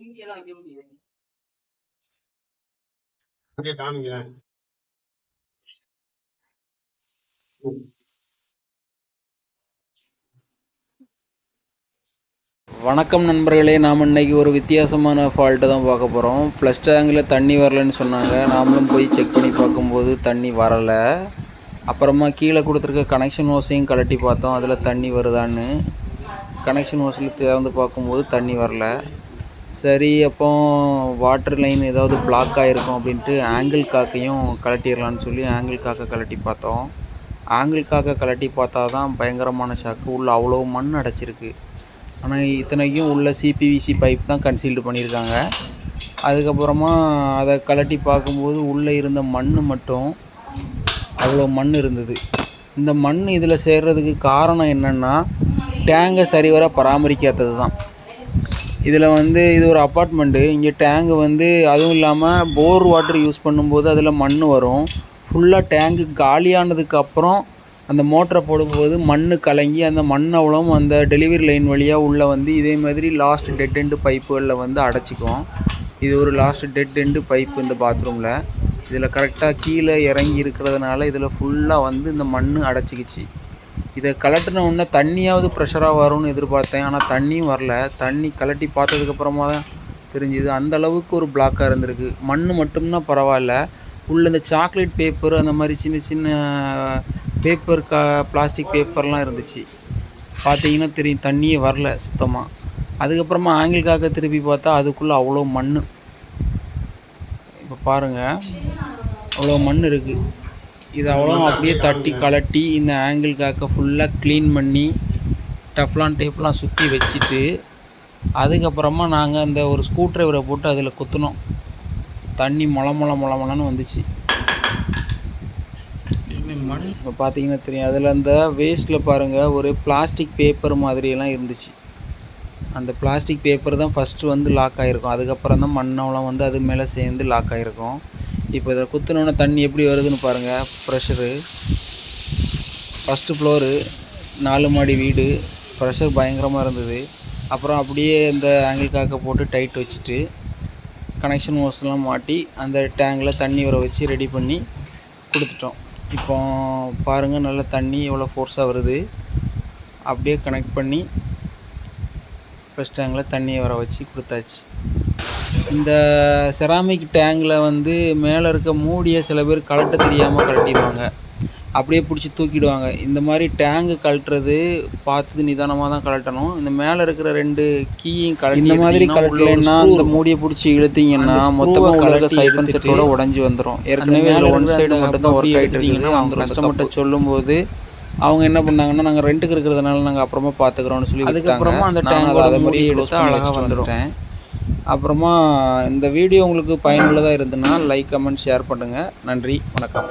வணக்கம் நண்பர்களே, நாம் இன்றைக்கி ஒரு வித்தியாசமான ஃபால்ட்டு தான் பார்க்க போகிறோம். ஃப்ளஷ் டேங்கில் தண்ணி வரலைன்னு சொன்னாங்க. நாமளும் போய் செக் பண்ணி பார்க்கும்போது தண்ணி வரலை. அப்புறமா கீழே கொடுத்துருக்க கனெக்ஷன் ஹோஸையும் கழட்டி பார்த்தோம், அதில் தண்ணி வருதான்னு. கனெக்ஷன் ஹோஸில் திறந்து பார்க்கும்போது தண்ணி வரல. சரி, அப்போ வாட்டர் லைன் ஏதாவது பிளாக் ஆகிருக்கும் அப்படின்ட்டு ஆங்கிள் காக்கையும் கழட்டிடலான்னு சொல்லி ஆங்கிள் காக்கை கழட்டி பார்த்தோம். ஆங்கிள் காக்கை கழட்டி பார்த்தா தான் பயங்கரமான ஷாக்கு. உள்ளே அவ்வளோ மண் அடைச்சிருக்கு. ஆனால் இத்தனைக்கும் உள்ள சிபிவிசி பைப் தான் கன்சீல்டு பண்ணியிருக்காங்க. அதுக்கப்புறமா அதை கழட்டி பார்க்கும்போது உள்ளே இருந்த மண் மட்டும் அவ்வளோ மண் இருந்தது. இந்த மண் இதில் சேர்றதுக்கு காரணம் என்னென்னா, டேங்கை சரிவர பராமரிக்காதது தான். இதில் இது ஒரு அப்பார்ட்மெண்ட்டு. இங்கே டேங்கு அதுவும் இல்லாமல் போர் வாட்டர் யூஸ் பண்ணும்போது அதில் மண் வரும். ஃபுல்லாக டேங்கு காலியானதுக்கு அப்புறம் அந்த மோட்டரை போடும்போது மண் கலங்கி அந்த மண் அவ்வளோ அந்த டெலிவரி லைன் வழியாக உள்ளே இதே மாதிரி லாஸ்ட் டெட் எண்டு பைப்புகளில் அடைச்சிக்கும். இது ஒரு லாஸ்ட் டெட் எண்டு பைப்பு இந்த பாத்ரூமில். இதில் கரெக்டாக கீழே இறங்கி இருக்கிறதுனால இதில் ஃபுல்லாக இந்த மண் அடைச்சிக்கிச்சு. இதை கலட்டின உடனே தண்ணியாவது ப்ரெஷராக வரும்னு எதிர்பார்த்தேன். ஆனால் தண்ணியும் வரல. தண்ணி கலட்டி பார்த்ததுக்கப்புறமா தான் தெரிஞ்சுது அந்தளவுக்கு ஒரு பிளாக்காக இருந்திருக்கு. மண் மட்டும்னா பரவாயில்ல, உள்ள இந்த சாக்லேட் பேப்பர் அந்த மாதிரி சின்ன சின்ன பேப்பர் பிளாஸ்டிக் பேப்பர்லாம் இருந்துச்சு. பார்த்தீங்கன்னா தெரியும், தண்ணியே வரல சுத்தமாக. அதுக்கப்புறமா ஆங்கிள் காக்க திருப்பி பார்த்தா அதுக்குள்ளே அவ்வளோ மண். இப்போ பாருங்கள், அவ்வளோ மண் இருக்குது. இது அவ்வளோ அப்படியே தட்டி கலட்டி இந்த ஆங்கிள் காக்க ஃபுல்லாக க்ளீன் பண்ணி டஃப்லான் டேப்லாம் சுற்றி வச்சுட்டு அதுக்கப்புறமா நாங்கள் அந்த ஒரு ஸ்க்ரூ ட்ரைவரை போட்டு அதில் குத்தினோம். தண்ணி மொளன்னு வந்துச்சு. இப்போ பார்த்தீங்கன்னா தெரியும், அதில் அந்த வேஸ்ட்டில் பாருங்கள் ஒரு பிளாஸ்டிக் பேப்பர் மாதிரியெல்லாம் இருந்துச்சு. அந்த பிளாஸ்டிக் பேப்பர் தான் ஃபஸ்ட்டு லாக் ஆகிருக்கும். அதுக்கப்புறம் தான் மண்ணவளம் அது மேலே சேர்ந்து லாக் ஆகிருக்கும். இப்போ இதை குத்தினோன்னே தண்ணி எப்படி வருதுன்னு பாருங்கள். ப்ரெஷரு ஃபஸ்ட்டு ஃப்ளோரு, 4 மாடி வீடு, ப்ரெஷர் பயங்கரமாக இருந்தது. அப்புறம் அப்படியே இந்த ஆங்கிள் காக்க போட்டு டைட் வச்சுட்டு கனெக்ஷன் ஹோஸ்லாம் மாட்டி அந்த டேங்கில் தண்ணி வர வச்சு ரெடி பண்ணி கொடுத்துட்டோம். இப்போ பாருங்கள், நல்ல தண்ணி எவ்வளோ ஃபோர்ஸாக வருது. அப்படியே கனெக்ட் பண்ணி ஃபஸ்ட் டேங்கில் தண்ணியை வர வச்சு கொடுத்தாச்சு. இந்த செராமிக் டேங்கில் மேலே இருக்க மூடியை சில பேர் கழட்ட தெரியாமல் கழட்டிடுவாங்க, அப்படியே பிடிச்சி தூக்கிடுவாங்க. இந்த மாதிரி டேங்கு கழட்டுறது பார்த்து நிதானமாக தான் கழட்டணும். இந்த மேலே இருக்கிற 2 கீயும் கழட்டி இந்த மாதிரி கழட்டலைன்னா இந்த மூடியை பிடிச்சி இழுத்தீங்கன்னா மொத்தமாக உங்களுக்கு சைஃபன் செட்டோட உடஞ்சி வந்துடும். ஏற்கனவே அதில் 1 சைடு மட்டும்தான் ஒர்க் ஆகிட்டு இருக்குதுன்னு அந்த கஸ்டமர்கிட்ட சொல்லும்போது அவங்க என்ன பண்ணாங்கன்னா, நாங்கள் ரெண்ட்டுக்கு இருக்கிறதுனால நாங்கள் அப்புறமா பார்த்துக்குறோன்னு சொல்லி அதுக்கப்புறமா அந்த டேங்கோட அதை மாதிரி எடுத்து அழகாக வந்துட்டேன். அப்புறமா இந்த வீடியோ உங்களுக்கு பயனுள்ளதாக இருந்ததுன்னா லைக், கமெண்ட், ஷேர் பண்ணுங்கள். நன்றி, வணக்கம்.